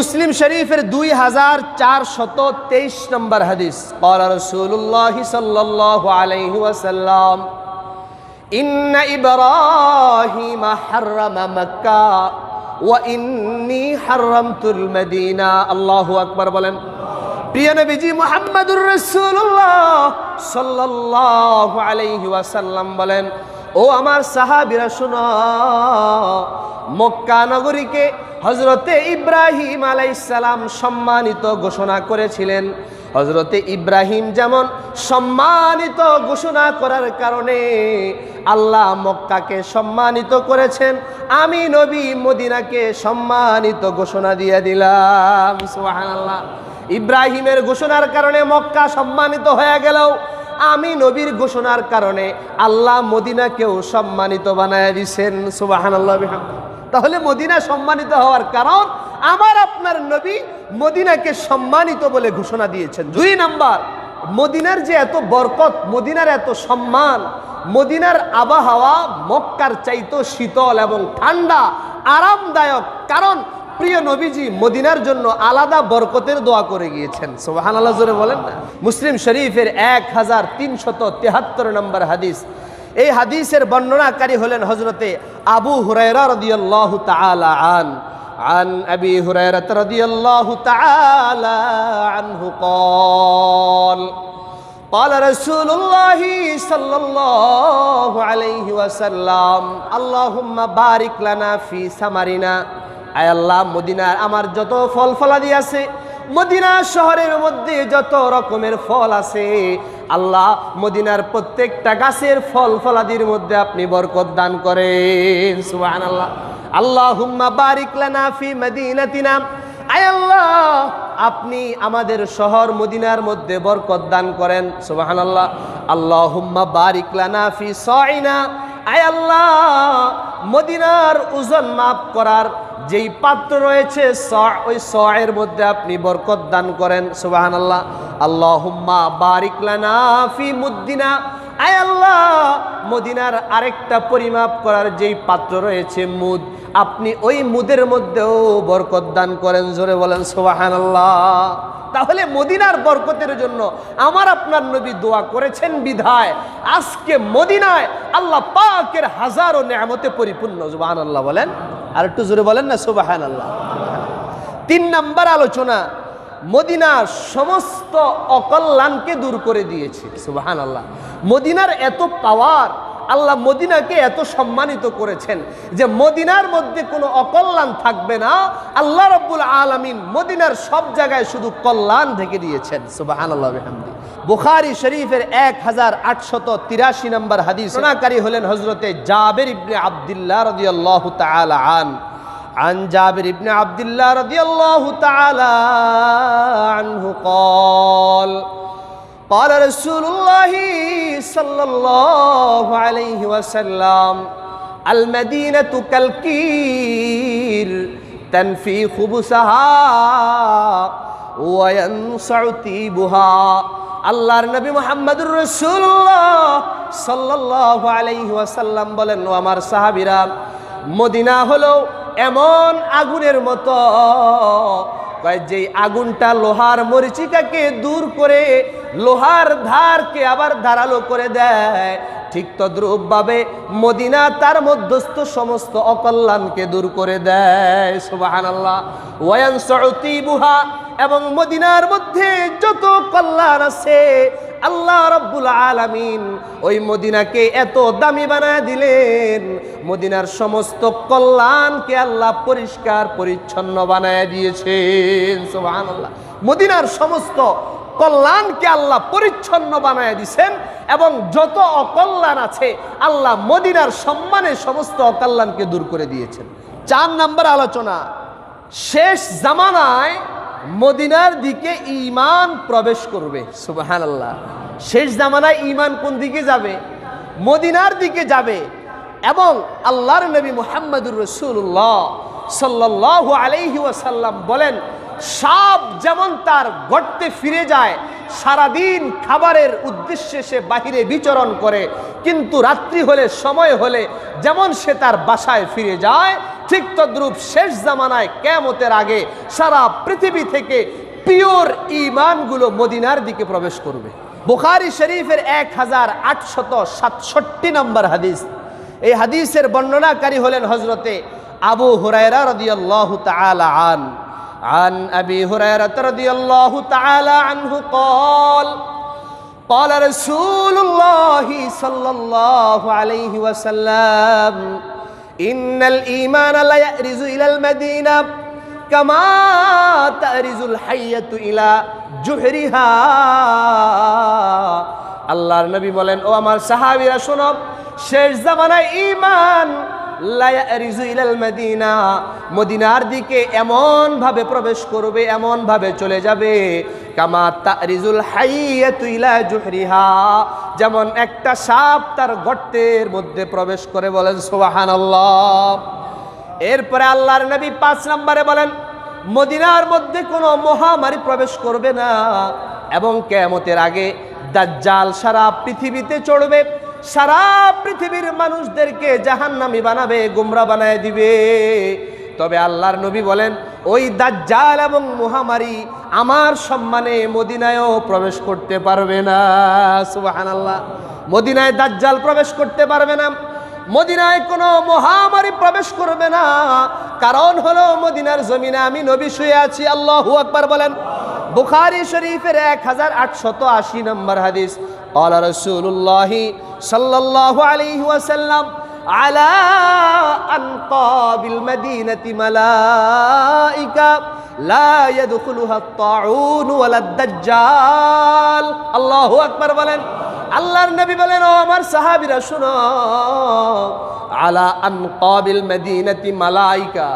মুসলিম শরীফের 2423 নম্বর হাদিস, ক্বালা রাসূলুল্লাহ সাল্লাল্লাহু আলাইহি ওয়াসাল্লাম, ইন্না ইব্রাহিম হাররামা মক্কা ওয়া ইন্নী হাররামতুল মদিনা। আল্লাহু আকবার বলেন। প্রিয় নবীজি মুহাম্মদুর রাসূলুল্লাহ সাল্লাল্লাহু আলাইহি ওয়াসাল্লাম বলেন, ও আমার সাহাবীরা শুনো, মক্কা নগরীকে হযরতে ইব্রাহিম আলাইহিস সালাম সম্মানিত ঘোষণা করেছিলেন। হযরতে ইব্রাহিম যেমন সম্মানিত ঘোষণা করার কারণে আল্লাহ মক্কাকে সম্মানিত করেছেন, আমি নবী মদিনাকে সম্মানিত ঘোষণা দিয়ে দিলাম। সুবহানাল্লাহ। ইব্রাহিমের ঘোষণার কারণে মক্কা সম্মানিত হয়ে গেল, আমি নবীর ঘোষণার কারণে আল্লাহ মদিনাকেও সম্মানিত বানায় দিয়েছেন। সুবহানাল্লাহ। তাহলে মদিনা সম্মানিত হওয়ার কারণ আমার আপনার নবী মদিনাকে সম্মানিত বলে ঘোষণা দিয়েছেন। 2 নাম্বার, মদিনার যে এত বরকত, মদিনার এত সম্মান, মদিনার আবহাওয়া মক্কার চাইতো শীতল এবং ঠান্ডা, আরামদায়ক। কারণ প্রিয় নবীজি মদিনার জন্য আলাদা বরকতের দোয়া করে গিয়েছেন। সুবহানাল্লাহ জোরে বলেন না। মুসলিম শরীফের 1373 নম্বর হাদিস। এই হাদিসের বর্ণনাকারী হলেন হযরতে আবু হুরায়রা রাদিয়াল্লাহু তাআলা আন আবি হুরায়রা রাদিয়াল্লাহু তাআলা আনহু قال قال رسول الله صلى الله عليه وسلم اللهم بارك لنا في ثمرنا। আয় আল্লাহ, মদিনার আমার যত ফল ফলাদি আছে, মদিনা শহরের মধ্যে যত রকমের ফল আছে, আল্লাহ মদিনার প্রত্যেকটা গাছের ফল ফলাদির মধ্যে আপনি বরকত দান করেন। সুবহানাল্লাহ। আল্লাহুম্মা বারিক লানা ফি মদিনাতিনা। আয় আল্লাহ, আপনি আমাদের শহর মদিনার মধ্যে বরকত দান করেন। সুবহানাল্লাহ। আল্লাহুম্মা বারিক লানা ফি সাইনা। আয় আল্লাহ, মদিনার ওজন মাপ করার যেই পাত্র রয়েছে ওই সয়ের মধ্যে আপনি বরকত দান করেন। সুবহানাল্লাহ। আল্লাহুম্মা বারিক লানা ফি মুদ্দিনা। আয় আল্লাহ, মদিনার আরেকটা পরিমাপ করার যেই পাত্র রয়েছে মুদ, আপনি ওই মুদের মধ্যেও বরকত দান করেন। জোরে বলেন সুবহানাল্লাহ। তাহলে মদিনার বরকতের জন্য আমার আপনার নবী দোয়া করেছেন বিধায় আজকে মদিনায় আল্লাহ পাকের হাজারো নেয়ামতে পরিপূর্ণ। সুবহানাল্লাহ বলেন। আর একটু জোরে বলেন না সুবহানাল্লাহ। 3 নাম্বার আলোচনা, মদিনার সমস্ত অকল্যাণকে দূর করে দিয়েছে। সুবহানাল্লাহ। মদিনার এত পাওয়ার, আল্লাহ মদিনাকে এত সম্মানিত করেছেন যে মদিনার মধ্যে কোনো অকল্যাণ থাকবে না। আল্লাহ রাব্বুল আলামিন মদিনার সব জায়গায় শুধু কল্যাণ ঢেকে দিয়েছেন। সুবহানাল্লাহ বিহামদি। বুখারী শরীফের 1883 নম্বর হাদিস, বর্ণনাকারী হলেন হযরতে জাবের ইবনে আব্দুল্লাহ রাদিয়াল্লাহু তাআলা عن جابر بن عبد الله رضي الله تعالى عنه قال قال رسول الله صلى الله عليه وسلم المدينة كالكير تنفي خبثها وينصع طيبها। আল্লাহর নবী মুহাম্মদুর রাসূলুল্লাহ সাল্লাল্লাহু আলাইহি ওয়াসাল্লাম বলেন, ও আমার সাহাবীরা, মদিনা হলো এমন আগুনের মতো, যেই আগুনটা লোহার মরিচিকাকে দূর করে লোহার ধারকে আবার ধারালো করে দেয়, ঠিক তদ্রূপভাবে মদিনা তার মধ্যস্থ সমস্ত অকল্যাণকে দূর করে দেয়। সুবহানাল্লাহ। ওয়ায়ানসউ তিবুহা, এবং মদিনার মধ্যে যত কল্যাণ আছে আল্লাহ রাব্বুল আলামিন ওই মদিনাকে এত দামি বানায় দিলেন, মদিনার সমস্ত কল্যাণকে আল্লাহ পরিষ্কার পরিচ্ছন্ন বানায় দিয়েছেন। সুবহানাল্লাহ। মদিনার সমস্ত কল্যাণকে আল্লাহ পরিচ্ছন্ন বানায় দিয়েছেন এবং যত অকল্যাণ আছে আল্লাহ মদিনার সম্মানে সমস্ত অকল্যাণকে দূর করে দিয়েছেন। 4 নাম্বার আলোচনা, শেষ জামানায় মদিনার দিকে ঈমান প্রবেশ করবে। সুবহানাল্লাহ। শেষ জামানায় ঈমান কোন দিকে যাবে? মদিনার দিকে যাবে। এবং আল্লাহর নবী মুহাম্মদুর রাসূলুল্লাহ সাল্লাল্লাহু আলাইহি ওয়াসাল্লাম বলেন, সাপ যেমন তার গর্তে ফিরে যায়, সারাদিন খাবারের উদ্দেশ্যে সে বাহিরে বিচরণ করে, কিন্তু রাত্রি হলে, সময় হলে যেমন সে তার বাসায় ফিরে যায়, ঠিক তদ্রূপ শেষ জামানায় কিয়ামতের আগে সারা পৃথিবী থেকে পিওর ঈমানগুলো মদিনার দিকে প্রবেশ করবে। বুখারী শরীফের 1867 নম্বর হাদিস। এই হাদিসের বর্ণনাকারী হলেন হযরতে আবু হুরায়রা রাদিয়াল্লাহু তাআলা عن أبي هريرة رضي الله تعالى عنه قال قال رسول الله صلى الله عليه وسلم إن الإيمان لا يأرز إلى المدينة كما تأرز الحية إلى جحرها আল্লাহর নবী বলেন, ও আমার সাহাবীরা শোনো, শেষ জামানায় ঈমান লা ইয়ারিজু ইলাল মদিনা, মদিনার দিকে এমন ভাবে প্রবেশ করবে, এমন ভাবে চলে যাবে, কামা তারিজুল হাইয়াতু ইলা জুহরিহা, যেমন একটা সাপ তার গর্তের মধ্যে প্রবেশ করে। বলেন সুবহানাল্লাহ। এরপরে আল্লাহর নবী 5 নম্বরে বলেন, মদিনার মধ্যে কোনো মহামারী প্রবেশ করবে না এবং কিয়ামতের আগে দাজ্জাল সারা পৃথিবীতে চড়বে, সারা পৃথিবীর মানুষদেরকে জাহান্নামী বানাবে, গোমরা বানায় দিবে। তবে আল্লাহর নবী বলেন, ওই দাজ্জাল এবং মহামারী আমার সম্মানে মদিনায়ও প্রবেশ করতে পারবে না। সুবহানাল্লাহ। মদিনায় দাজ্জাল প্রবেশ করতে পারবে না, মদিনায় কোনো মহামারী প্রবেশ করবে না। কারণ হলো মদিনার জমিনে আমি নবী শুয়ে আছি। আল্লাহু আকবার বলেন। বুখারী শরীফের 1880 নম্বর হাদিস। قال رسول الله صلى الله عليه وسلم على أنقاب المدينة ملائكة لا يدخلها الطاعون ولا الدجال। الله أكبر বলেন। আল্লাহর নবী বলেন, ও আমার সাহাবীরা শুনো, আলা আনকাবিল মদিনাতি মালাইকা,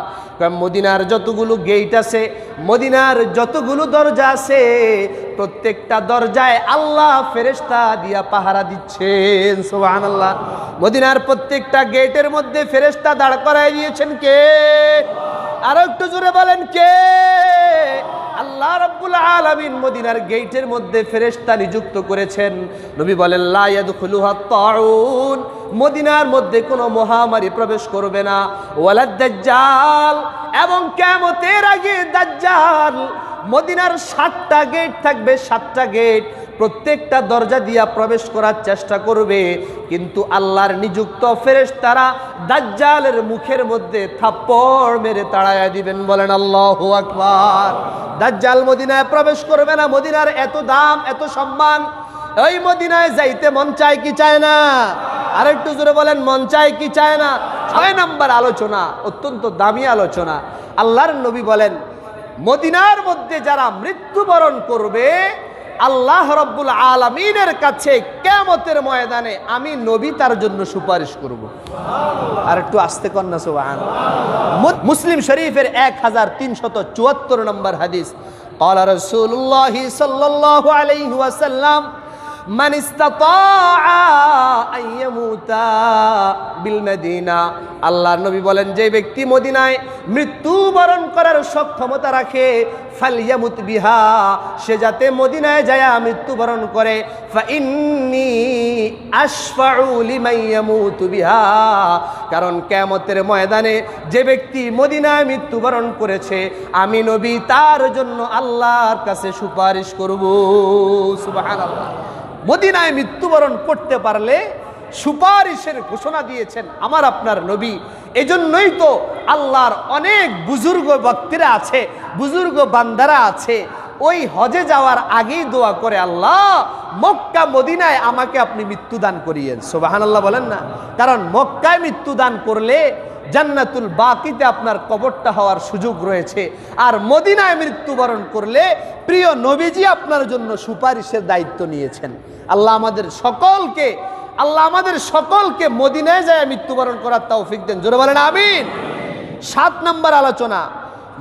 মদিনার যতগুলো গেট আছে, মদিনার যতগুলো দরজা আছে, প্রত্যেকটা দরজায় আল্লাহ ফেরেশতা দিয়া পাহারা দিচ্ছেন। সুবহানাল্লাহ। মদিনার প্রত্যেকটা গেটের মধ্যে ফেরেশতা দাঁড় করায় দিয়েছেন কে? আর একটু জোরে বলেন কে? আল্লাহ রাব্বুল আলামিন মদিনার গেটের মধ্যে ফেরেশতা নিযুক্ত করেছেন। নবী বলেন, লা ইয়াদখুলুহা তাউন, মদিনার মধ্যে কোনো মহামারী প্রবেশ করবে না, ওয়ালাদ দাজ্জাল, এবং কিয়ামতের আগে দাজ্জাল। মদিনার 7টা গেট থাকবে, 7টা গেট, প্রত্যেকটা দরজা দিয়া প্রবেশ করার চেষ্টা করবে, কিন্তু আল্লাহর নিযুক্ত ফেরেশতারা দাজ্জালের মুখের মধ্যে থাপ্পড় মেরে তাড়ায়া দিবেন। বলেন আল্লাহু আকবার। দাজ্জাল মদিনায় প্রবেশ করবে না। মদিনার এত দাম, এত সম্মান, ওই মদিনায় যাইতে মন চায় কি চায় না? আরেকটু জোরে বলেন, মন চায় কি চায় না? 6 নম্বর আলোচনা, অত্যন্ত দামি আলোচনা। আল্লাহর নবী বলেন, মদিনার মধ্যে যারা মৃত্যুবরণ করবে, আল্লাহ রাব্বুল আলামিনের কাছে কিয়ামতের ময়দানে আমি নবী তার জন্য সুপারিশ করব। আর একটু আস্তে কর না সুবহানাল্লাহ। মুসলিম শরীফের 1374 নম্বর হাদিস। قال رسول الله صلى الله عليه وسلم من استطاع أن يموت بالمدينة। আল্লাহর নবী বলেন, যে ব্যক্তি মদিনায় মৃত্যুবরণ করার সক্ষমতা রাখে, ফালইয়ামুত বিহা, সে যাতে মদিনায় যায় মৃত্যুবরণ করে। ফাইন্নী আশফাউ লিমান ইয়ামুতু বিহা, কারণ কিয়ামতের ময়দানে যে ব্যক্তি মদিনায় মৃত্যুবরণ করেছে, আমি নবী তার জন্য আল্লাহর কাছে সুপারিশ করব। সুবহানাল্লাহ। মদিনায় মৃত্যুবরণ করতে পারলে সুপারিশের ঘোষণা দিয়েছেন আমার আপনার নবী। এজন্যই তো আল্লাহর অনেক বুজুর্গ ব্যক্তিরা আছে, বুজুর্গ বান্দারা আছে, ওই হজে যাওয়ার আগেই দোয়া করে, আল্লাহ মক্কা মদিনায় আমাকে আপনি মৃত্যুদান করিয়েন। সুবহানাল্লাহ বলেন না? কারণ মক্কায় মৃত্যুদান করলে জান্নাতুল বাকিতে আপনার কবরটা হওয়ার সুযোগ রয়েছে, আর মদিনায় মৃত্যুবরণ করলে প্রিয় নবীজি আপনার জন্য সুপারিশের দায়িত্ব নিয়েছেন। আল্লাহ আমাদের সকলকে মদিনায় যায় মৃত্যুবরণ করার তৌফিক দেন। জোরে বলেন আমিন। 7 নম্বর আলোচনা,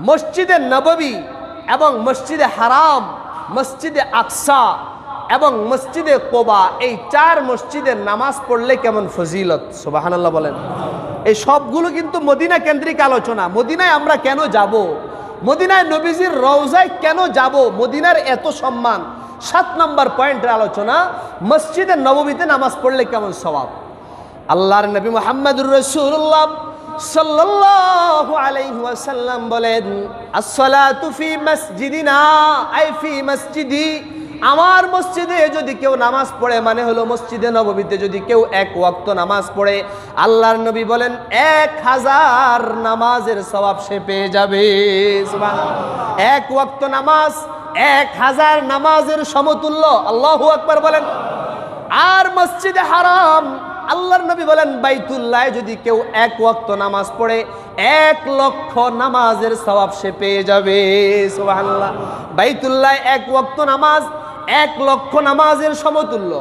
মসজিদে নববী এবং মসজিদে হারাম, মসজিদে আকসা এবং মসজিদে কোবা, এই 4 মসজিদের নামাজ পড়লে কেমন ফজিলত। সুবহানাল্লাহ বলেন। এই সবগুলো কিন্তু মদিনা কেন্দ্রিক আলোচনা। মদিনায় আমরা কেন যাব? মদিনায় নবীজির রওজায় কেন যাব? মদিনার এত সম্মান। 7 নম্বর পয়েন্টের আলোচনা, মসজিদে নববীতে নামাজ পড়লে কেমন সওয়াব। আল্লাহর নবী মুহাম্মদুর রাসূলুল্লাহ সাল্লাল্লাহু আলাইহি ওয়াসাল্লাম বলেন, আসসালাতু ফি মসজিদিনা আই ফি মসজিদি, আমার মসজিদে যদি কেউ নামাজ পড়ে, মানে হলো মসজিদে নববীতে যদি কেউ এক ওয়াক্ত নামাজ পড়ে, আল্লাহর নবী বলেন 1000 নামাজের সওয়াব সে পেয়ে যাবে। সুবহানাল্লাহ। এক ওয়াক্ত নামাজ 1000 নামাজের সমতুল্য। আল্লাহু আকবার বলেন। আর মসজিদে হারাম, আল্লাহর নবী বলেন বাইতুল্লাহ যদি কেউ এক ওয়াক্ত নামাজ পড়ে 1,00,000 নামাজের সওয়াব সে পেয়ে যাবে। সুবহানাল্লাহ। বাইতুল্লাহ এক ওয়াক্ত নামাজ 1,00,000 নামাজের সমতুল্য।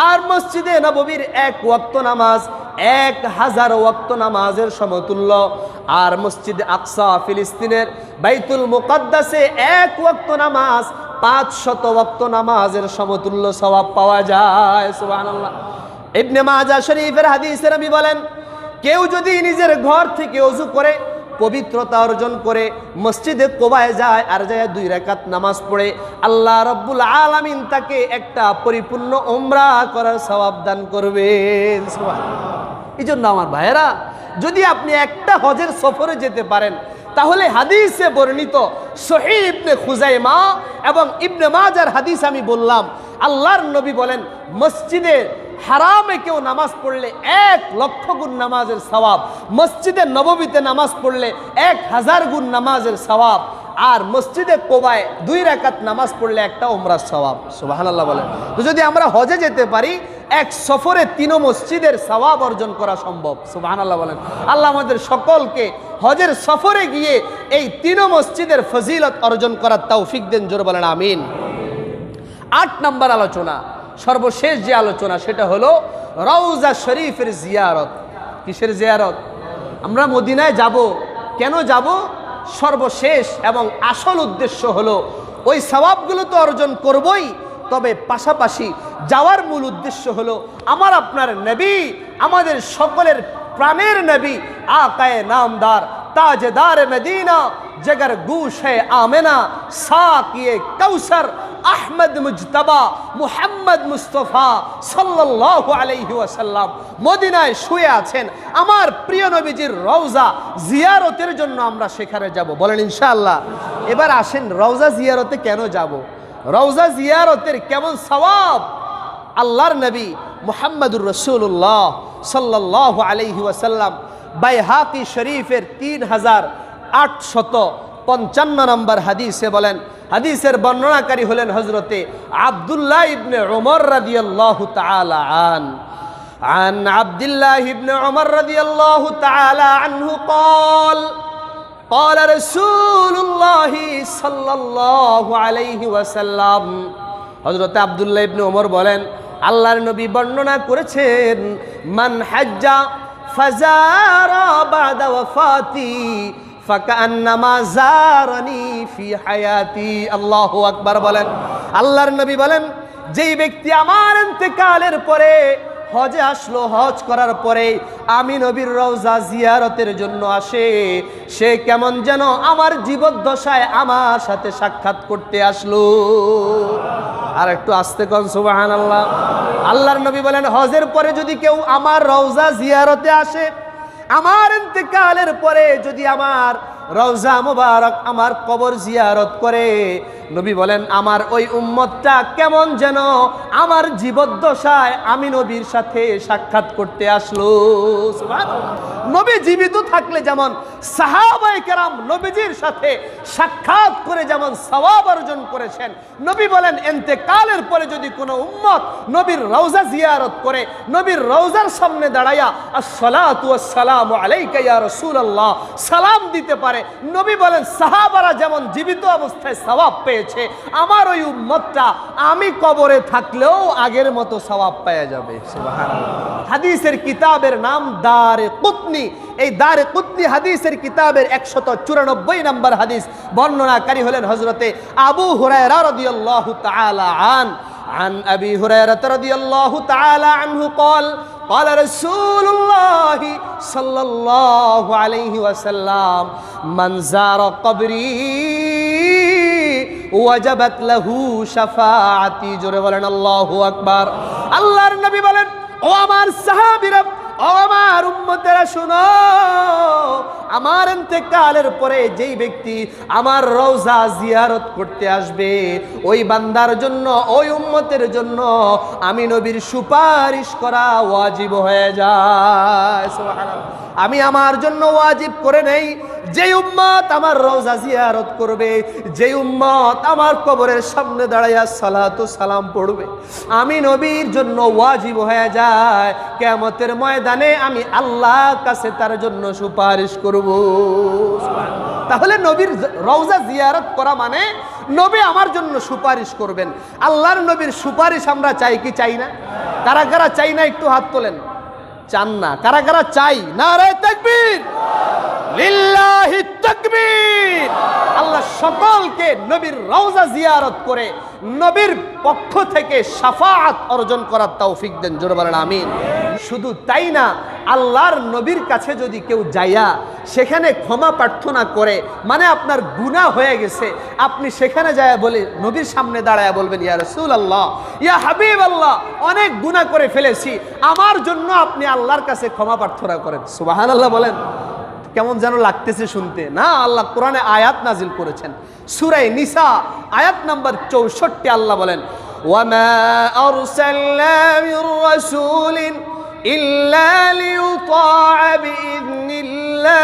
আর মসজিদে নববীর এক ওয়াক্ত নামাজ 1000 ওয়াক্ত নামাজের সমতুল্য। আর মসজিদে আকসা ফিলিস্তিনের বাইতুল মুকাদ্দাসে এক ওয়াক্ত নামাজ 500 ওয়াক্ত নামাজের সমতুল্য সওয়াব পাওয়া যায়। সুবহানাল্লাহ। ইবনে মাজাহ শরীফের হাদিসে নবী বলেন, কেউ যদি নিজের ঘর থেকে ওযু করে পবিত্রতা অর্জন করে মসজিদে কোবায় যায় আর যায় 2 রাকাত নামাজ পড়ে, আল্লাহ রাব্বুল আলামিন তাকে একটা পরিপূর্ণ উমরা করার সওয়াব দান করবেন। সুবহানাল্লাহ। এইজন্য আমার ভাইয়েরা, যদি আপনি একটা হজের সফরে যেতে পারেন, তাহলে হাদিসে বর্ণিত সহিহ ইবনে খুজাইমা এবং ইবনে মাজার হাদিস আমি বললাম, আল্লাহর নবী বলেন মসজিদে হারামে কেউ নামাজ পড়লে 1,00,000 গুণ নামাজের সওয়াব, মসজিদে নববীতে নামাজ পড়লে 1000 গুণ নামাজের সওয়াব, আর মসজিদে কোবায় 2 রাকাত নামাজ পড়লে একটা উমরার সওয়াব। সুবহানাল্লাহ বলেন। তো যদি আমরা হজে যেতে পারি, এক সফরে 3 মসজিদের সওয়াব অর্জন করা সম্ভব। সুবহানাল্লাহ বলেন। আল্লাহ আমাদের সকলকে হজের সফরে গিয়ে এই 3 মসজিদের ফজিলত অর্জন করার তৌফিক দেন। জোরে বলেন আমিন। 8 নম্বর আলোচনা, সর্বশেষ যে আলোচনা, সেটা হলো রওজা শরীফের জিয়ারত। কিসের জিয়ারত? আমরা মদিনায় যাব, কেন যাব? সর্বশেষ এবং আসল উদ্দেশ্য হলো ওই সওয়াবগুলো তো অর্জন করবই, তবে পাশাপাশি যাওয়ার মূল উদ্দেশ্য হলো আমার আপনার নবী, আমাদের সকলের প্রাণের নবী, আকায়ে নামদার তাজদার মদিনা, जगर गूश है आमिना, साकिए कौसर, अहमद मुजतबा मुहम्मद मुस्तफा सल्लल्लाहु अलैहि वसल्लम মদিনায় শুয়ে আছেন। আমার প্রিয় নবীজির রওজা জিয়ারতের জন্য আমরা সেখানে যাব। বলেন ইনশাআল্লাহ। এবার আসেন, রওজা জিয়ারতে কেন যাব? রওজা জিয়ারতের কেমন সওয়াব? আল্লাহর নবী মুহাম্মদুর রাসূলুল্লাহ সাল্লাল্লাহু আলাইহি ওয়াসাল্লাম বাইহাকি শরীফের 3855 নম্বর হাদিসে বলেন, হাদিসের বর্ণনাকারী হলেন হযরতে আব্দুল্লাহ ইবনে উমর রাদিয়াল্লাহু তাআলা عن عبد الله بن عمر رضي الله تعالى عنه قال رسول الله صلى الله عليه وسلم হযরতে আব্দুল্লাহ ইবনে উমর বলেন, আল্লাহর নবী বর্ণনা করেছেন, মান হাজ্জা ফাজারা বাদা ওয়াফাতি ফাকান্নামা জারানি ফি হায়াতি। আল্লাহু আকবার বলেন। আল্লাহর নবী বলেন, যেই ব্যক্তি আমার ইন্তেকালের পরে হজে আসলো, হজ করার পরে আমি নবীর রওজা জিয়ারতের জন্য আসে, সে কেমন যেন আমার জীবদ্দশায় আমার সাথে সাক্ষাৎ করতে আসলো। আর একটু আস্তে কোন সুবহানাল্লাহ। আল্লাহর নবী বলেন, হজের পরে যদি কেউ আমার রওজা জিয়ারতে আসে, আমার ইন্তেকালের পরে যদি আমার রওজা মুবারক, আমার কবর জিয়ারত করে, নবী বলেন আমার ওই উম্মতটা কেমন যেন আমার জীবদ্দশায় আমি নবীর সাথে সাক্ষাৎ করতে আসলো। সুবহানাল্লাহ। নবী জীবিত থাকলে যেমন সাহাবায়ে কেরাম নবীজির সাথে সাক্ষাৎ করে যেমন সওয়াব অর্জন করেছেন, নবী বলেন ইন্তেকালের পরে যদি কোনো উম্মত নবীর রওজা জিয়ারত করে, নবীর রওজার সামনে দাঁড়ায়া আসসালাতু ওয়াসসালামু আলাইকা ইয়া রাসূলুল্লাহ সালাম দিতে পারে, নবী বলেন সাহাবারা যেমন জীবিত অবস্থায় সওয়াব পেয়েছে, আমার ওই উম্মতটা আমি কবরে থাকলেও আগের মতো সওয়াব পেয়ে যাবে। সুবহানাল্লাহ। হাদিসের কিতাবের নাম দারে কুতনি। এই দারে কুতনি হাদিসের কিতাবের 194 নম্বর হাদিস বর্ণনাকারী হলেন হযরতে আবু হুরায়রা রাদিয়াল্লাহু তাআলা عن أبي هريرة رضي الله تعالى عنه قال رسول الله صلى الله عليه وسلم من زار قبري وجبت له شفاعتي। জোরে বলেন আল্লাহু আকবার। আল্লাহর নবী বলেন, ও আমার সাহাবীরা, ও আমার উম্মতেরা শুনো, আমার ইন্তেকালের পরে যেই ব্যক্তি আমার রওজা জিয়ারত করতে আসবে, ওই বান্দার জন্য, ওই উম্মতের জন্য আমি নবীর সুপারিশ করা ওয়াজিব হয়ে যায়। সুবহানাল্লাহ। আমি আমার জন্য ওয়াজিব করে নেই, যে উম্মত আমার রওজা জিয়ারত করবে, যে উম্মত আমার কবরের সামনে দাঁড়াইয়া সালাতু সালাম পড়বে, আমি নবীর জন্য ওয়াজিব হয়ে যায় কিয়ামতের ময়দানে আমি আল্লাহর কাছে তার জন্য সুপারিশ করব। তাহলে নবীর রওজা জিয়ারত করা মানে নবী আমার জন্য সুপারিশ করবেন। আল্লাহর নবীর সুপারিশ আমরা চাই কি চাই না? কারা কারা চাই না একটু হাত তোলেন। চান না? কারা কারা চাই? নারে তাকবীর, লিল্লাহি তাকবীর। আল্লাহ সকলকে নবীর রওজা জিয়ারত করে নবীর পক্ষ থেকে শাফাআত অর্জন করার তৌফিক দেন। জোরে বলেন আমিন। শুধু তাই না, আল্লাহর নবীর কাছে যদি কেউ যাইয়া সেখানে ক্ষমা প্রার্থনা করে, মানে আপনার গুনাহ হয়ে গেছে, আপনি সেখানে যায়া বলে নবীর সামনে দাঁড়ায়া বলবেন, ইয়া রাসূলুল্লাহ, ইয়া হাবিবাল্লাহ, অনেক গুনাহ করে ফেলেছি, আমার জন্য আপনি আল্লাহর কাছে ক্ষমা প্রার্থনা করেন। সুবহানাল্লাহ বলেন। কেমন যেন লাগতেছে শুনতে না? আল্লাহ কোরআনে আয়াত নাজিল করেছেন, সূরা নিসা আয়াত নাম্বার 64। আল্লাহ বলেন, ওয়ামা আরসালনা মির রাসূলিন ইল্লা লিইউতাআ বিইذنিল্লাহ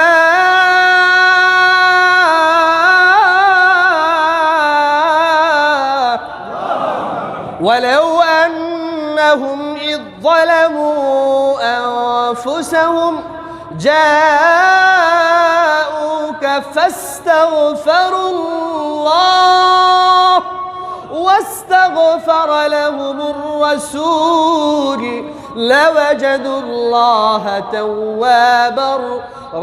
ওয়ালাউ আন্নাহুম ইয যালামু আনফুসাহুম جاءوك فاستغفروا الله واستغفر لهم الرسول لوجدوا الله توابا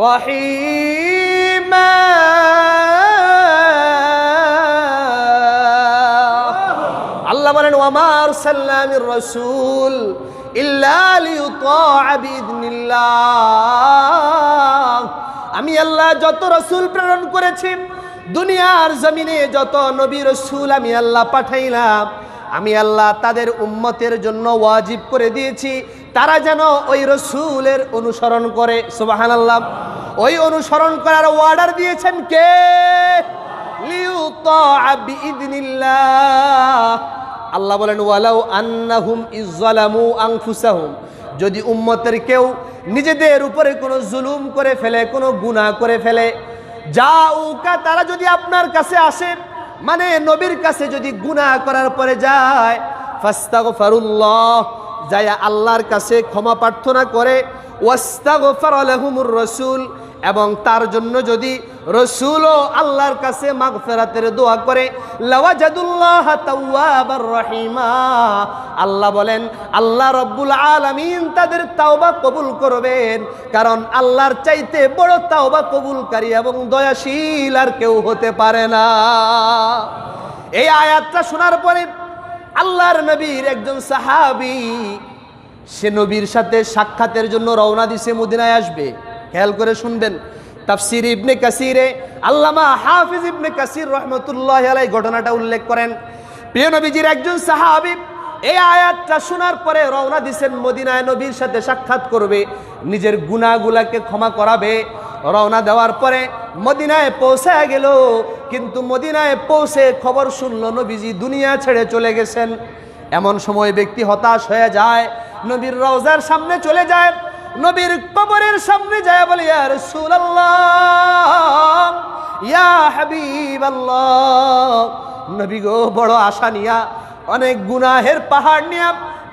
رحيما। আল্লাহ বলেন, ওয়ামা আরসালনা মির রাসূল ইল্লা লিইউতাআ বিইذنিল্লাহ। আমি আল্লাহ যত রাসূল প্রেরণ করেছি, দুনিয়ার জমিনে যত নবী রাসূল আমি আল্লাহ পাঠাইলাম, আমি আল্লাহ তাদের উম্মতের জন্য ওয়াজিব করে দিয়েছি তারা যেন ওই রাসূলের অনুসরণ করে। সুবহানাল্লাহ। ওই অনুসরণ করার অর্ডার দিয়েছেন কে? লিইউতাআ বিইذنিল্লাহ। আল্লাহ বলেন, ওয়ালাউ আন্নাহুম ইযলামু আনফুসাহুম, যদি উম্মতের কেউ নিজেদের উপরে কোনো জুলুম করে ফেলে, কোনো গুনাহ করে ফেলে, জাউকা, তারা যদি আপনার কাছে আসে, মানে নবীর কাছে যদি গুনাহ করার পরে যায়, ফাস্তাগফিরুল্লাহ, যায় আল্লাহর কাছে ক্ষমা প্রার্থনা করে, ওয়াস্তাগফার লাহুমুর রাসূল, এবং তার জন্য যদি রাসূলও আল্লাহর কাছে মাগফিরাতের দোয়া করে, লাওয়াজাদুল্লাহ তাওয়াবার রহিমা, আল্লাহ বলেন আল্লাহ রব্বুল আলামিন তাদের তাওবা কবুল করবেন, কারণ আল্লাহর চাইতে বড় তাওবা কবুলকারী এবং দয়াশীল আর কেউ হতে পারে না। এই আয়াতটা শোনার পরে আল্লাহর নবীর একজন সাহাবী, সে নবীর সাথে সাক্ষাতের জন্য রওনা দিছে, মদিনায় আসবে। খেয়াল করে শুনবেন, তাফসীর ইবনে কাসিরে আল্লামা হাফিজ ইবনে কাসির রাহমাতুল্লাহি আলাইহি ঘটনাটা উল্লেখ করেন। প্রিয় নবীজির একজন সাহাবী এই আয়াতটা শোনার পরে রওনা দিছেন মদিনায়, নবীর সাথে সাক্ষাৎ করবে, নিজের গুনাহগুলোকে ক্ষমা করাবে। রওনা দেওয়ার পরে মদিনায় পৌঁছে গেল, কিন্তু মদিনায় পৌঁছে খবর শুনল নবীজি দুনিয়া ছেড়ে চলে গেছেন। এমন সময় ব্যক্তি হতাশ হয়ে যায়, নবীর রওজার সামনে চলে যায়, নবীর কবরের সামনে যায়, বলে, ইয়া রাসূলুল্লাহ, ইয়া হাবিবাল্লাহ, নবী গো, বড় আশা নিয়া, অনেক গুনাহের পাহাড় নিয়া,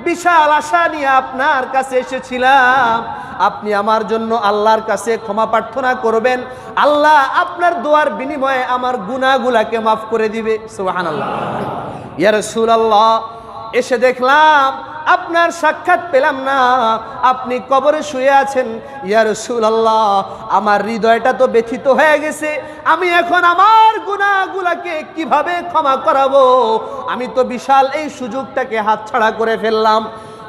বিশাল আশা নিয়ে আপনার কাছে এসেছিলাম, আপনি আমার জন্য আল্লাহর কাছে ক্ষমা প্রার্থনা করবেন, আল্লাহ আপনার দোয়ার বিনিময়ে আমার গুনাহগুলোকে মাফ করে দিবে। সুবহানাল্লাহ। ইয়া রাসূলুল্লাহ, এসে দেখলাম আপনার সাক্ষাৎ পেলাম না, আপনি কবরে শুয়ে আছেন। ইয়া রাসূলুল্লাহ, আমার হৃদয়টা তো ব্যথিত হয়ে গেছে, আমি এখন আমার গুনাহগুলোকে কিভাবে ক্ষমা করাবো? আমি তো বিশাল এই সুযোগটাকে হাতছাড়া করে ফেললাম।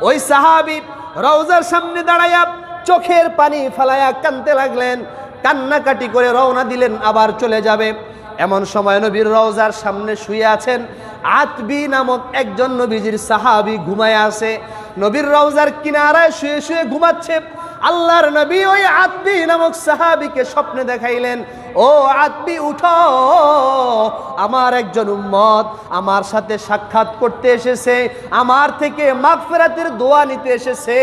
ওই সাহাবী রওজার সামনে দাঁড়ায়া চোখের পানি ফেলায়া কাঁদতে লাগলেন, কান্নাকাটি করে রওনা দিলেন, আবার চলে যাবে। এমন সময় নবীর রওজার সামনে শুয়ে আছেন আতবি নামক একজন নবীজির সাহাবী, ঘুমায় আছে, নবীর রওজার কিনারায় শুয়ে শুয়ে ঘুমাচ্ছে। আল্লাহর নবী ওই আতবী নামক সাহাবীকে স্বপ্নে দেখাইলেন, ও আতবী উঠো, আমার একজন উম্মত আমার সাথে সাক্ষাৎ করতে এসেছে, আমার থেকে মাগফিরাতের দোয়া নিতে এসেছে,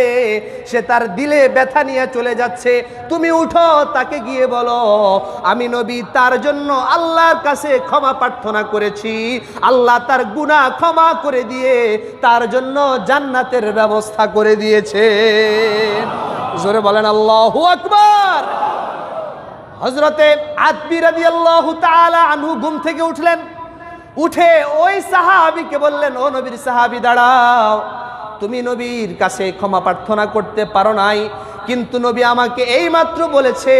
সে তার দিলে ব্যথা নিয়ে চলে যাচ্ছে, তুমি উঠো, তাকে গিয়ে বলো আমি নবী তার জন্য আল্লাহর কাছে ক্ষমা প্রার্থনা করেছি, আল্লাহ তার গুনাহ ক্ষমা করে দিয়ে তার জন্য জান্নাতের ব্যবস্থা করে দিয়েছে। জোরে বলেন আল্লাহু আকবার। হযরতে আতবী রাদিয়াল্লাহু তাআলা আনহু ঘুম থেকে উঠলেন, উঠে ওই সাহাবীকে বললেন, ও নবীর সাহাবী দাঁড়াও, তুমি নবীর কাছে ক্ষমা প্রার্থনা করতে পারো নাই, কিন্তু নবী আমাকে এইমাত্র বলেছে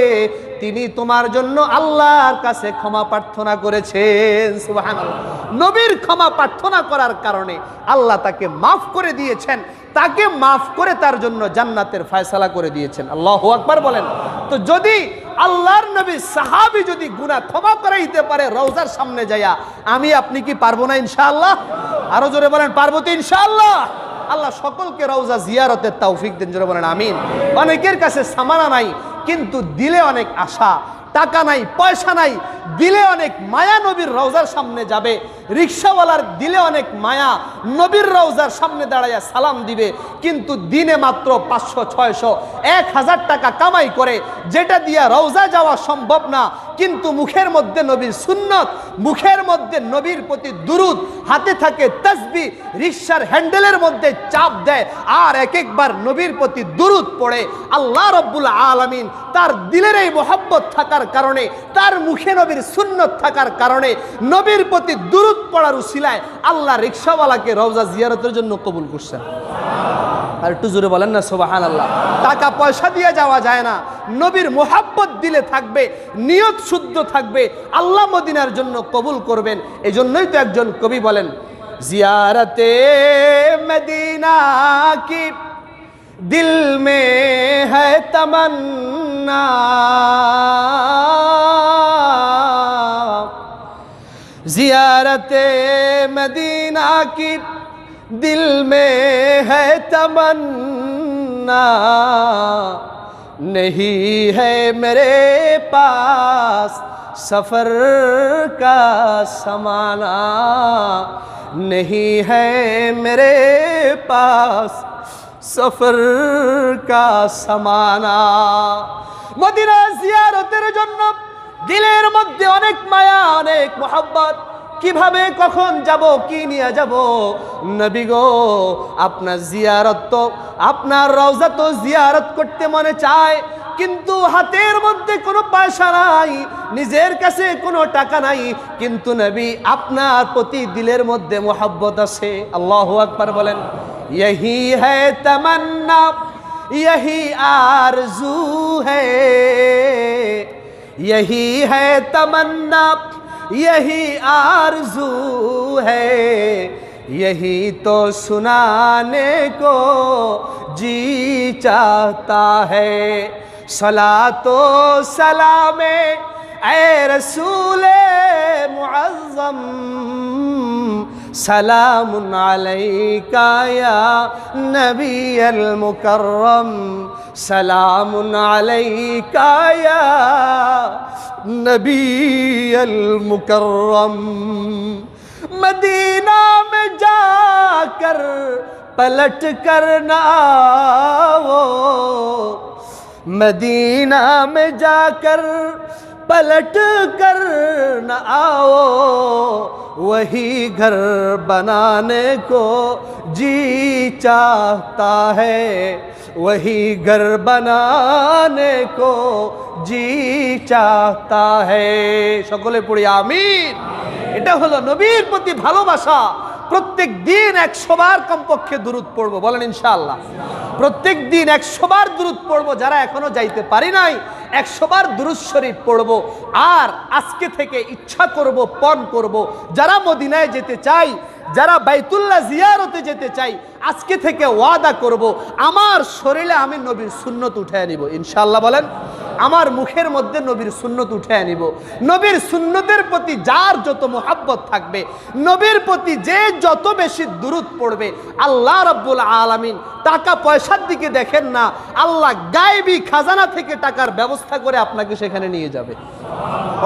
তিনি তোমার জন্য আল্লাহর কাছে ক্ষমা প্রার্থনা করেছেন। সুবহানাল্লাহ। নবীর ক্ষমা প্রার্থনা করার কারণে আল্লাহ তাকে মাফ করে দিয়েছেন, তাকে মাফ করে তার জন্য জান্নাতের ফয়সালা করে দিয়েছেন। আল্লাহু আকবার বলেন। তো যদি আল্লাহর নবী সাহাবী যদি গুনাহ ক্ষমা করাইতে পারে রওজার সামনে যায়া, আমি আপনি কি পারবো না ইনশাআল্লাহ? আরো জোরে বলেন, পারবো তো ইনশাআল্লাহ? আল্লাহ সকলকে রওজা জিয়ারতের তৌফিক দেন, জোরে বলেন আমিন। অনেকের কাছে সামানা নাই কিন্তু দিলে অনেক আশা, টাকা নাই পয়সা নাই দিলে অনেক মায়া নবীর রওজার সামনে যাবে, রিকশাওয়ালার দিলে অনেক মায়া নবীর রওজার সামনে দাঁড়াইয়া সালাম দিবে, কিন্তু দিনে মাত্র 500, 600, 1000 টাকা কামাই করে, যেটা দিয়া রওজা যাওয়া সম্ভব না, কিন্তু মুখের মধ্যে নবীর সুন্নত, মুখের মধ্যে নবীর প্রতি দুরুদ, হাতে থাকে তাসবিহ, রিকশার হ্যান্ডেলের মধ্যে চাপ দেয় আর এক একবার নবীর প্রতি দুরুদ পড়ে। আল্লাহ রাব্বুল আলামিন তার দিলের এই মোহাব্বত থাকার কারণে, তার মুখে নবীর সুন্নত থাকার কারণে, নবীর প্রতি দুরুদ পড়ার উসিলায় আল্লাহ রিকশাওয়ালাকে রওজা জিয়ারতের জন্য কবুল করছেন। আর একটু জোরে বলেন না সুবহানাল্লাহ। টাকা পয়সা দিয়ে যাওয়া যায় না, নবীর মোহাব্বত দিলে থাকবে, নিয়ত শুদ্ধ থাকবে, আল্লাহ মদিনার জন্য কবুল করবেন। এই জন্যই তো একজন কবি বলেন, জিয়ারতে মদিনা কি দিল মে হ্যায় তমন্না, জিয়ারতে মদিনা কি दिल में है तमन्ना, नहीं है मेरे पास सफ़र का समाना, नहीं है मेरे पास सफ़र का समाना। মদিনা জিয়ারতের জন্য দিলের মধ্যে অনেক মায়া, অনেক মোহাব্বত, কিভাবে কখন যাব, কি নিয়ে যাব? নবী গো, আপনার জিয়ারত তো, আপনার রওজা তো জিয়ারত করতে মনে চায়, কিন্তু হাতের মধ্যে কোনো পয়সা নাই, নিজের কাছে কোনো টাকা নাই, কিন্তু নবী আপনার প্রতি দিলের মধ্যে মোহাব্বত আছে। আল্লাহু আকবার বলেন। यही है तमन्ना, यही आरज़ू है, यही है तमन्ना, यही आरज़ू है, यही तो सुनाने को जी चाहता है। सलातो सलामे ऐ रसूले मुअज़्ज़म, सलामुन अलैका या नबी अल मुकर्रम, सलामुन अलैका या नबी अल मुकर्रम। मदीना में जाकर पलट कर न आओ, मदीना में जाकर पलट कर न आओ, वही घर बनाने को जी चाहता है, वही घर बनाने को जी चाहता है। সকলে পড়ি আমিন। এটা হলো নবীর প্রতি ভালোবাসা। প্রত্যেক দিন 100 বার কমপক্ষে দুরূদ পড়বো, বলেন ইনশাআল্লাহ। প্রত্যেক দিন 100 বার দুরূদ পড়বো, যারা এখনো যাইতে পারি নাই 100 বার দুরূদ শরীফ পড়বো। আর আজকে থেকে ইচ্ছা করব, পণ করব, যারা মদিনায় যেতে চাই, যারা বাইতুল্লাহ জিয়ারতে যেতে চাই, আজকে থেকে ওয়াদা করব আমার শরীরে আমি নবীর সুন্নত উঠায় নিব ইনশাআল্লাহ, বলেন। আমার মুখের মধ্যে নবীর সুন্নত উঠে আনিব। নবীর সুন্নতের প্রতি যার যত মোহাব্বত থাকবে, নবীর প্রতি যে যত বেশি দুরূদ পড়বে, আল্লাহ রাব্বুল আলামিন টাকা পয়সার দিকে দেখেন না, আল্লাহ গায়েবী খাজানা থেকে টাকার ব্যবস্থা করে আপনাকে সেখানে নিয়ে যাবে।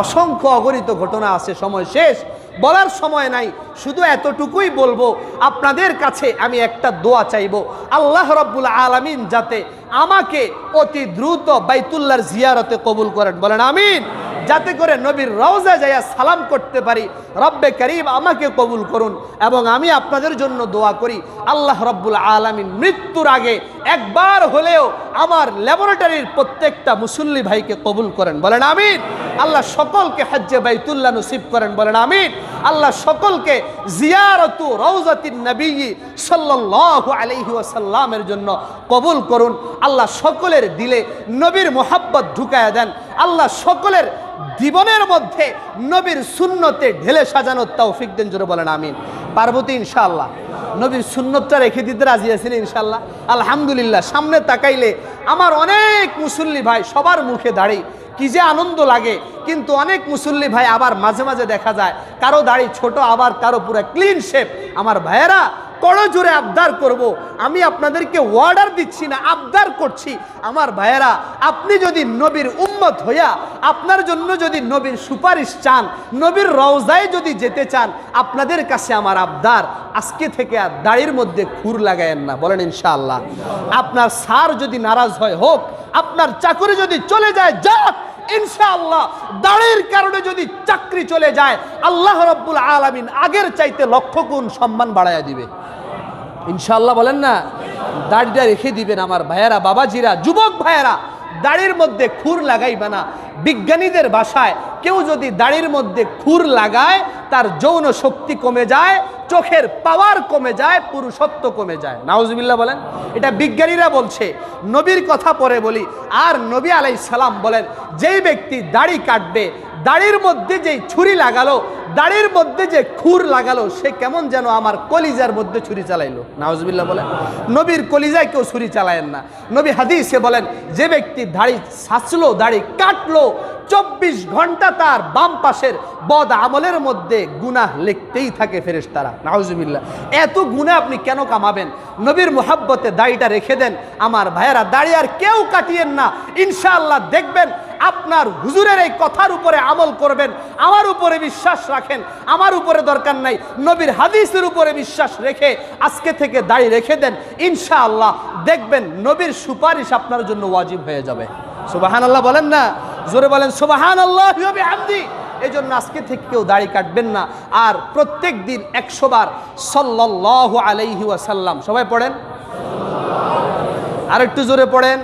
অসংখ্য অগণিত ঘটনা আছে, সময় শেষ, বলার সময় নাই। শুধু এতটুকুই বলবো, আপনাদের কাছে আমি একটা দোয়া চাইব, আল্লাহ রাব্বুল আলামিন যাতে আমাকে অতি দ্রুত বাইতুল্লাহর জিয়ারতে কবুল করেন, বলেন আমিন। যাতে করে নবীর রওজা যাইয়া সালাম করতে পারি। রব্বে করিম আমাকে কবুল করুন এবং আমি আপনাদের জন্য দোয়া করি, আল্লাহ রাব্বুল আলামিন মৃত্যুর আগে একবার হলেও আমার ল্যাবরেটরির প্রত্যেকটা মুসল্লি ভাইকে কবুল করেন, বলেন আমিন। আল্লাহ সকলকে হজ্জে বাইতুল্লাহ নসিব করেন, বলেন আমিন। আল্লাহ সকলকে জিয়ারতু রওজাতিন নবী সাল্লাল্লাহু আলাইহি ওয়াসাল্লামের জন্য কবুল করুন। আল্লাহ সকলের দিলে নবীর মোহাব্বত ঢুকায়া দেন। আল্লাহ সকলের জীবনের মধ্যে নবীর সুন্নতে ঢেলে সাজানোর তৌফিক দেন, জোরে বলেন আমিন। পার্বতী ইনশাআল্লাহ নবীর সুন্নতটা রেখে দিতে রাজি আছেন ইনশাআল্লাহ? আলহামদুলিল্লাহ। সামনে তাকাইলে আমার অনেক মুসল্লি ভাই, সবার মুখে দাড়ি, কি যে আনন্দ লাগে। কিন্তু অনেক মুসল্লি ভাই আবার মাঝে মাঝে দেখা যায় কারো দাড়ি ছোট, আবার কারো পুরো ক্লিন শেপ। আমার ভাইয়েরা, বড় জোরে আবদার করব, আমি আপনাদেরকে অর্ডার দিচ্ছি না, আবদার করছি। আমার ভাইয়েরা, আপনি যদি নবীর উম্মত হইয়া আপনার জন্য যদি নবীর সুপারিশ চান, নবীর রওজায় যদি যেতে চান, আপনাদের কাছে আমার আবদার, আজকে থেকে আর দাড়ির মধ্যে খুর লাগায়েন না, বলেন ইনশাআল্লাহ। আপনার স্যার যদি নারাজ হয় হোক, আপনার চাকরি যদি চলে যায় যাক, ইনশাআল্লাহ। দাড়ির কারণে যদি চাকরি চলে যায়, আল্লাহ রাব্বুল আলামিন আগের চাইতে লক্ষ গুণ সম্মান বাড়ায়া দিবে ইনশাআল্লাহ, বলেন না। দাড়িটা রেখে দিবেন আমার ভাইয়েরা, বাবাজিরা, যুবক ভাইয়েরা, দাড়ির মধ্যে খুর লাগাইবে না। বিজ্ঞানীদের ভাষায় কেউ যদি দাড়ির মধ্যে খুর লাগায়, তার যৌন শক্তি কমে যায়, চোখের পাওয়ার কমে যায়, পুরুষত্ব কমে যায়। নাউজুবিল্লাহ বলেন। এটা বিজ্ঞানীরা বলছে, নবীর কথা পরে বলি। আর নবী আলাইহিস সালাম বলেন, যেই ব্যক্তি দাড়ি কাটবে, দাড়ির মধ্যে যেই ছুরি লাগালো, দাড়ির মধ্যে যে খুর লাগালো, সে কেমন যেন আমার কলিজার মধ্যে ছুরি চালাইলো। নাউজুবিল্লাহ বলেন। নবীর কলিজায় কেউ ছুরি চালায়েন না। নবী হাদিসে বলেন, যে ব্যক্তি দাড়ি ছাঁচলো, দাড়ি কাটলো, 24 ঘন্টা তার বাম পাশের বদ আমলের মধ্যে গুনাহ লিখতেই থাকে ফেরেশতারা। নাউজুবিল্লাহ। এত গুনাহ আপনি কেন কামাবেন? নবীর মুহাব্বতে দাড়িটা রেখে দেন। আমার ভাইয়েরা, দাড়ি আর কেউ কাটিয়েন না। ইনশাআল্লাহ দেখবেন আপনার হুজুরের এই কথার উপরে আমল করবেন। আমার উপরে বিশ্বাস রাখেন, আমার উপরে দরকার নাই, নবীর হাদিসের উপরে বিশ্বাস রেখে আজকে থেকে দাড়ি রেখে দেন। ইনশাআল্লাহ দেখবেন নবীর সুপারিশ আপনার জন্য ওয়াজিব হয়ে যাবে। সুবহানাল্লাহ বলেন না, জোরে বলেন সুবহানাল্লাহ ওয়া বিহামদি। এই জন্য আজকে থেকে কেউ দাড়ি কাটবেন না। আর প্রত্যেক দিন 100 বার সাল্লাল্লাহু আলাইহি ওয়াসাল্লাম সবাই পড়েন। আর একটু জোরে পড়েন।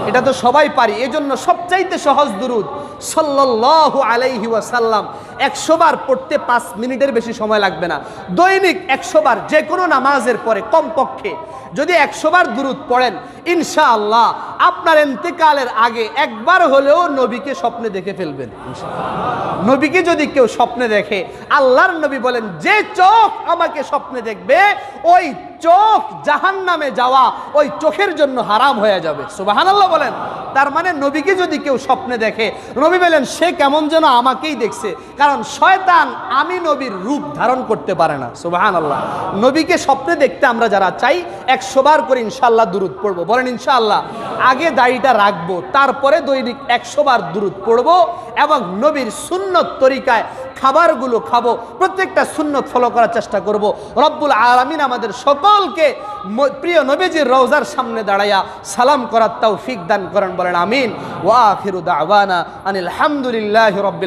এটা তো সবাই পারি, এই জন্য সবচাইতে সহজ দুরুদ সাল্লাল্লাহু আলাইহি ওয়াসাল্লাম। 100 বার পড়তে 5 মিনিটের বেশি সময় লাগবে না। দৈনিক 100 বার, যে কোনো নামাজের পরে কমপক্ষে যদি 100 বার দুরুদ পড়েন, ইনশাআল্লাহ আপনার ইন্তেকালের আগে একবার হলেও নবীকে স্বপ্নে দেখে ফেলবেন। নবীকে যদি কেউ স্বপ্নে দেখে, আল্লাহর নবী বলেন, যে চোখ আমাকে স্বপ্নে দেখবে, ওই চোখ জাহান্নামে যাওয়া ওই চোখের জন্য হারাম হয়ে যাবে। সুবহানাল্লাহ বলেন। তার মানে নবীকে যদি কেউ স্বপ্নে দেখে, নবী বলেন সে কেমন যেন আমাকেই দেখছে, কারণ শয়তান আমি নবীর রূপ ধারণ করতে পারে না। সুবহানাল্লাহ। নবীকে স্বপ্নে দেখতে আমরা যারা চাই, 100 বার করে ইনশাআল্লাহ দুরুদ পড়বো, বলেন ইনশাআল্লাহ। আগে দাড়িটা রাখবো, তারপরে দৈনিক 100 বার দুরুদ পড়বো এবং নবীর সুন্নত তরিকায় খাবারগুলো খাবো, প্রত্যেকটা সুন্নত ফলো করার চেষ্টা করব। রব্বুল আলামিন আমাদের সকলকে প্রিয় নবীজির রওজার সামনে দাঁড়াইয়া সালাম করার তৌফিক দান করেন, বলেন আমিন। ওয়া আখিরু দাওয়ানা আনিল হামদুলিল্লাহি রাব্বিল